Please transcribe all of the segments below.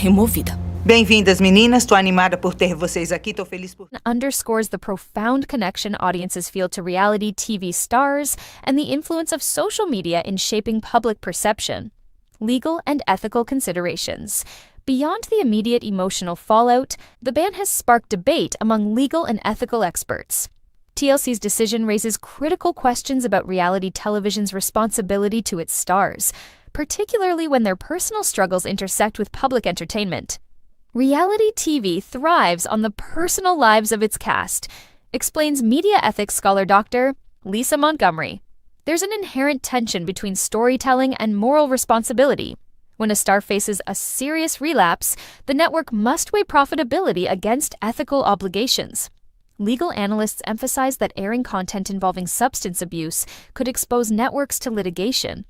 removida. Bem-vindas, meninas. Tô animada por ter vocês aqui. Tô feliz por... Underscores the profound connection audiences feel to reality TV stars and the influence of social media in shaping public perception. Legal and ethical considerations. Beyond the immediate emotional fallout, the ban has sparked debate among legal and ethical experts. TLC's decision raises critical questions about reality television's responsibility to its stars, particularly when their personal struggles intersect with public entertainment. Reality TV thrives on the personal lives of its cast, explains media ethics scholar Dr. Lisa Montgomery. There's an inherent tension between storytelling and moral responsibility. When a star faces a serious relapse, the network must weigh profitability against ethical obligations. Legal analysts emphasize that airing content involving substance abuse could expose networks to litigation.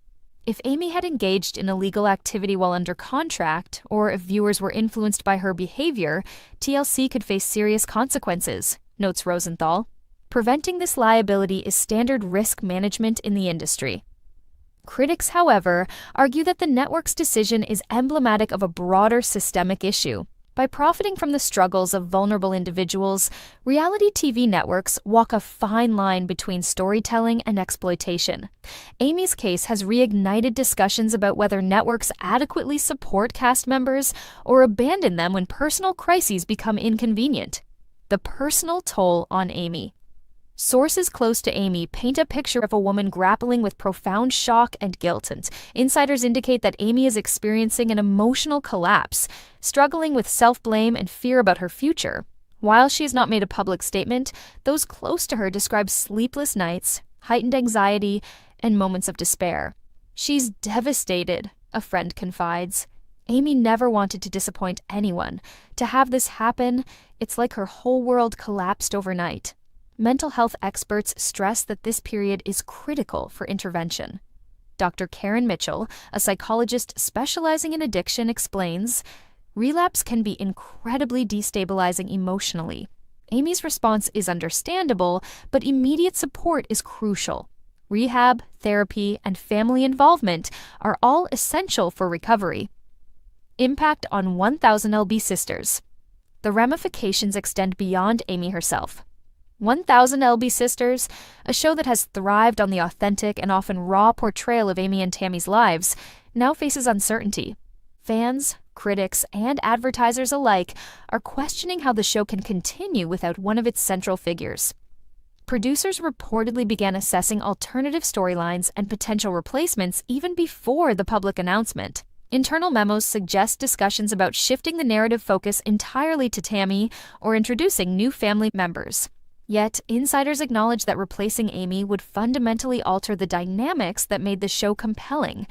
If Amy had engaged in illegal activity while under contract, or if viewers were influenced by her behavior, TLC could face serious consequences, notes Rosenthal. Preventing this liability is standard risk management in the industry. Critics, however, argue that the network's decision is emblematic of a broader systemic issue. By profiting from the struggles of vulnerable individuals, reality TV networks walk a fine line between storytelling and exploitation. Amy's case has reignited discussions about whether networks adequately support cast members or abandon them when personal crises become inconvenient. The personal toll on Amy. Sources close to Amy paint a picture of a woman grappling with profound shock and guilt, and insiders indicate that Amy is experiencing an emotional collapse, struggling with self-blame and fear about her future. While she has not made a public statement, those close to her describe sleepless nights, heightened anxiety, and moments of despair. She's devastated, a friend confides. Amy never wanted to disappoint anyone. To have this happen, it's like her whole world collapsed overnight. Mental health experts stress that this period is critical for intervention. Dr. Karen Mitchell, a psychologist specializing in addiction, explains, relapse can be incredibly destabilizing emotionally. Amy's response is understandable, but immediate support is crucial. Rehab, therapy, and family involvement are all essential for recovery. Impact on 1,000 LB Sisters. The ramifications extend beyond Amy herself. 1,000 LB Sisters, a show that has thrived on the authentic and often raw portrayal of Amy and Tammy's lives, now faces uncertainty. Fans, critics, and advertisers alike are questioning how the show can continue without one of its central figures. Producers reportedly began assessing alternative storylines and potential replacements even before the public announcement. Internal memos suggest discussions about shifting the narrative focus entirely to Tammy or introducing new family members. Yet, insiders acknowledge that replacing Amy would fundamentally alter the dynamics that made the show compelling.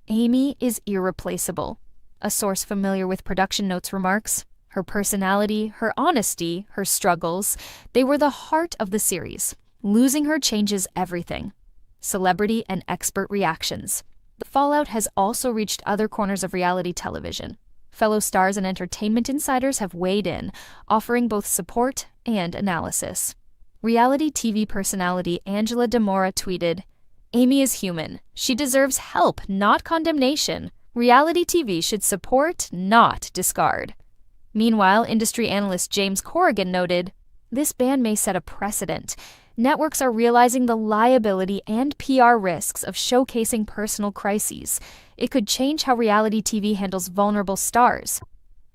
Amy is irreplaceable. A source familiar with production notes remarks, her personality, her honesty, her struggles, they were the heart of the series. Losing her changes everything. Celebrity and expert reactions. The fallout has also reached other corners of reality television. Fellow stars and entertainment insiders have weighed in, offering both support and analysis. Reality TV personality Angela DeMora tweeted, "Amy is human. She deserves help, not condemnation. Reality TV should support, not discard." Meanwhile, industry analyst James Corrigan noted, "This ban may set a precedent. Networks are realizing the liability and PR risks of showcasing personal crises. It could change how reality TV handles vulnerable stars."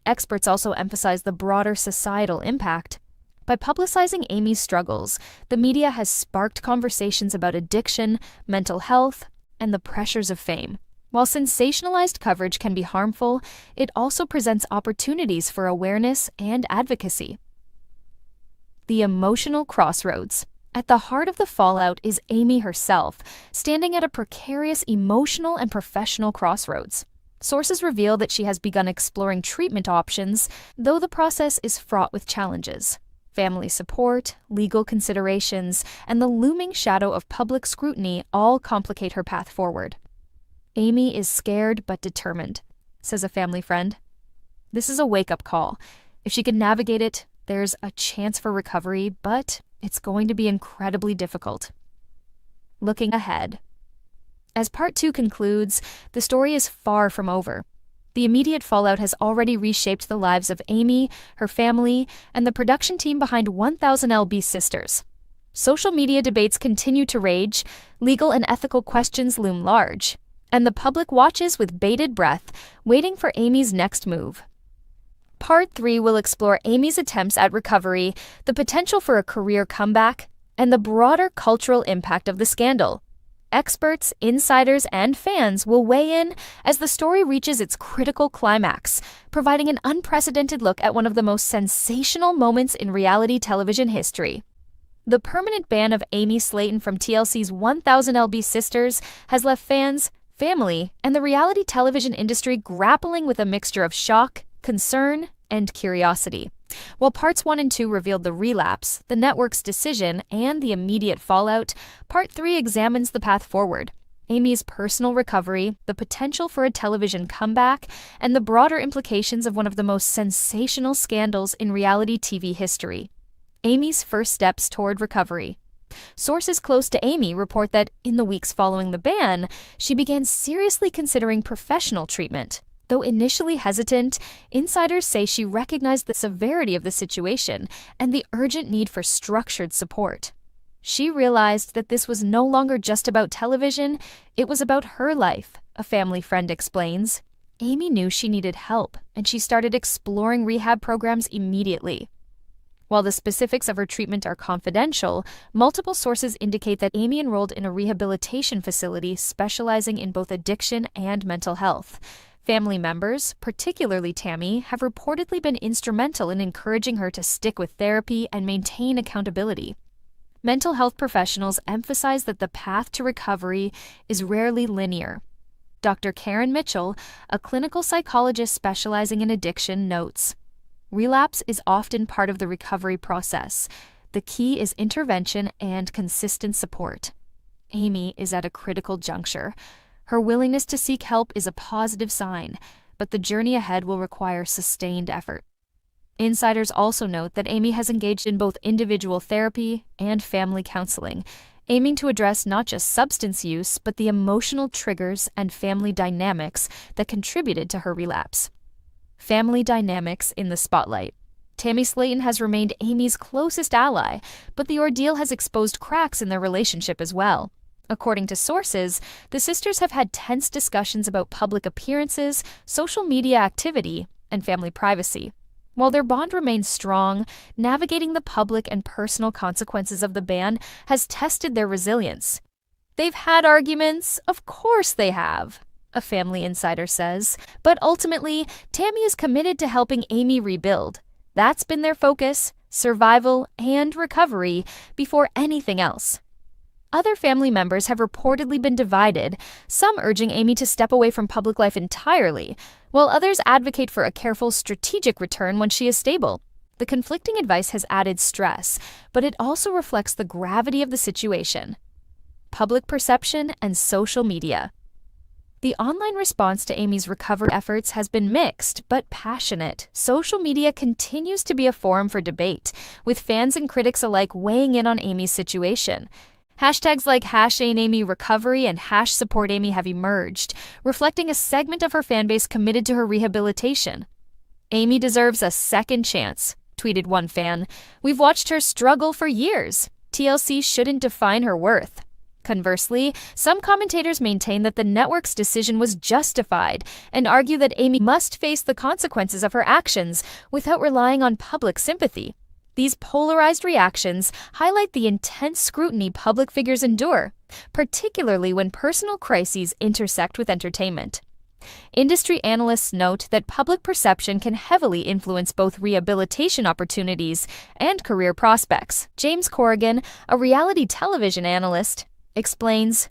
Experts also emphasize the broader societal impact. By publicizing Amy's struggles, the media has sparked conversations about addiction, mental health, and the pressures of fame. While sensationalized coverage can be harmful, it also presents opportunities for awareness and advocacy. The emotional crossroads. At the heart of the fallout is Amy herself, standing at a precarious emotional and professional crossroads. Sources reveal that she has begun exploring treatment options, though the process is fraught with challenges. Family support, legal considerations, and the looming shadow of public scrutiny all complicate her path forward. Amy is scared but determined, says a family friend. This is a wake-up call. If she can navigate it, there's a chance for recovery, but it's going to be incredibly difficult. Looking ahead. As part 2 concludes, the story is far from over. The immediate fallout has already reshaped the lives of Amy, her family, and the production team behind 1000 Obese Sisters. Social media debates continue to rage, legal and ethical questions loom large, and the public watches with bated breath, waiting for Amy's next move. Part 3 will explore Amy's attempts at recovery, the potential for a career comeback, and the broader cultural impact of the scandal. Experts, insiders, and fans will weigh in as the story reaches its critical climax, providing an unprecedented look at one of the most sensational moments in reality television history. The permanent ban of Amy Slaton from TLC's 1000 Obese Sisters has left fans, family, and the reality television industry grappling with a mixture of shock, concern, and curiosity. While parts 1 and 2 revealed the relapse, the network's decision, and the immediate fallout, part 3 examines the path forward, Amy's personal recovery, the potential for a television comeback, and the broader implications of one of the most sensational scandals in reality TV history. Amy's first steps toward recovery. Sources close to Amy report that, in the weeks following the ban, she began seriously considering professional treatment. Though initially hesitant, insiders say she recognized the severity of the situation and the urgent need for structured support. She realized that this was no longer just about television, it was about her life, a family friend explains. Amy knew she needed help, and she started exploring rehab programs immediately. While the specifics of her treatment are confidential, multiple sources indicate that Amy enrolled in a rehabilitation facility specializing in both addiction and mental health. Family members, particularly Tammy, have reportedly been instrumental in encouraging her to stick with therapy and maintain accountability. Mental health professionals emphasize that the path to recovery is rarely linear. Dr. Karen Mitchell, a clinical psychologist specializing in addiction, notes, "Relapse is often part of the recovery process. The key is intervention and consistent support." Amy is at a critical juncture. Her willingness to seek help is a positive sign, but the journey ahead will require sustained effort. Insiders also note that Amy has engaged in both individual therapy and family counseling, aiming to address not just substance use, but the emotional triggers and family dynamics that contributed to her relapse. Family dynamics in the spotlight. Tammy Slaton has remained Amy's closest ally, but the ordeal has exposed cracks in their relationship as well. According to sources, the sisters have had tense discussions about public appearances, social media activity, and family privacy. While their bond remains strong, navigating the public and personal consequences of the ban has tested their resilience. "They've had arguments, of course they have," a family insider says, but ultimately, Tammy is committed to helping Amy rebuild. That's been their focus, survival and recovery, before anything else. Other family members have reportedly been divided, some urging Amy to step away from public life entirely, while others advocate for a careful, strategic return when she is stable. The conflicting advice has added stress, but it also reflects the gravity of the situation. Public perception and social media. The online response to Amy's recovery efforts has been mixed but passionate. Social media continues to be a forum for debate, with fans and critics alike weighing in on Amy's situation. Hashtags like #AimyRecovery and #SupportAmy have emerged, reflecting a segment of her fanbase committed to her rehabilitation. "Amy deserves a second chance," tweeted one fan. "We've watched her struggle for years. TLC shouldn't define her worth." Conversely, some commentators maintain that the network's decision was justified and argue that Amy must face the consequences of her actions without relying on public sympathy. These polarized reactions highlight the intense scrutiny public figures endure, particularly when personal crises intersect with entertainment. Industry analysts note that public perception can heavily influence both rehabilitation opportunities and career prospects. James Corrigan, a reality television analyst, explains,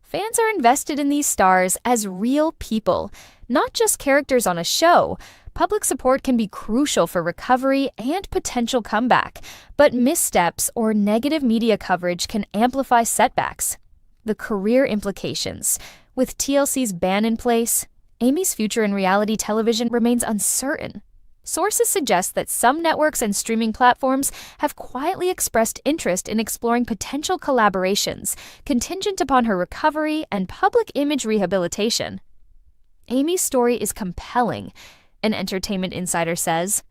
"Fans are invested in these stars as real people, not just characters on a show. Public support can be crucial for recovery and potential comeback, but missteps or negative media coverage can amplify setbacks." The career implications. With TLC's ban in place, Amy's future in reality television remains uncertain. Sources suggest that some networks and streaming platforms have quietly expressed interest in exploring potential collaborations, contingent upon her recovery and public image rehabilitation. Amy's story is compelling, an entertainment insider says.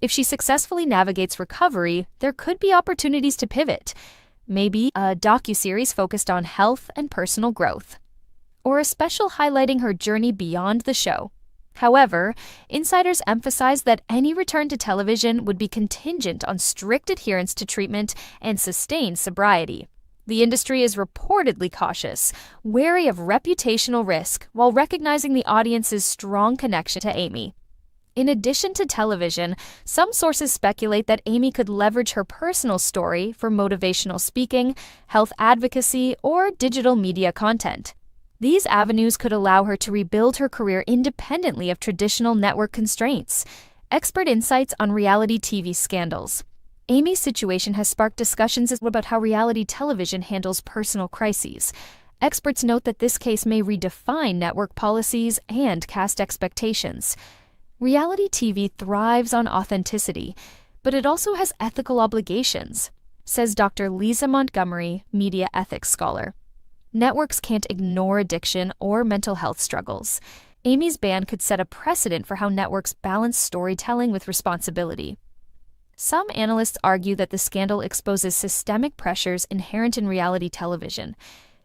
If she successfully navigates recovery, there could be opportunities to pivot. Maybe a docuseries focused on health and personal growth, or a special highlighting her journey beyond the show. However, insiders emphasize that any return to television would be contingent on strict adherence to treatment and sustained sobriety. The industry is reportedly cautious, wary of reputational risk, while recognizing the audience's strong connection to Amy. In addition to television, some sources speculate that Amy could leverage her personal story for motivational speaking, health advocacy, or digital media content. These avenues could allow her to rebuild her career independently of traditional network constraints. Expert insights on reality TV scandals. Amy's situation has sparked discussions about how reality television handles personal crises. Experts note that this case may redefine network policies and cast expectations. Reality TV thrives on authenticity, but it also has ethical obligations, says Dr. Lisa Montgomery, media ethics scholar. Networks can't ignore addiction or mental health struggles. Amy's ban could set a precedent for how networks balance storytelling with responsibility. Some analysts argue that the scandal exposes systemic pressures inherent in reality television.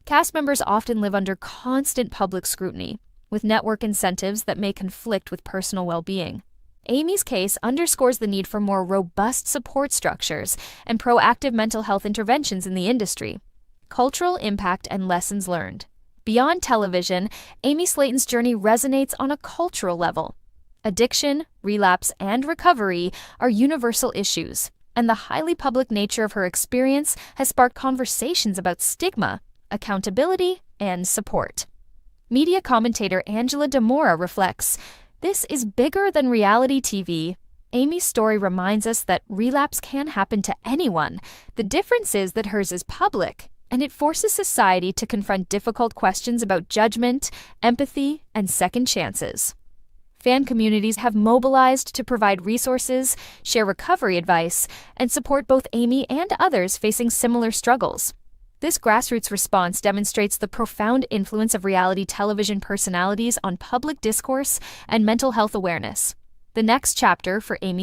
Cast members often live under constant public scrutiny, with network incentives that may conflict with personal well-being. Amy's case underscores the need for more robust support structures and proactive mental health interventions in the industry. Cultural impact and lessons learned. Beyond television, Amy Slaton's journey resonates on a cultural level. Addiction, relapse, and recovery are universal issues, and the highly public nature of her experience has sparked conversations about stigma, accountability, and support. Media commentator Angela DeMora reflects, "This is bigger than reality TV. Amy's story reminds us that relapse can happen to anyone. The difference is that hers is public, and it forces society to confront difficult questions about judgment, empathy, and second chances." Fan communities have mobilized to provide resources, share recovery advice, and support both Amy and others facing similar struggles. This grassroots response demonstrates the profound influence of reality television personalities on public discourse and mental health awareness. The next chapter for Amy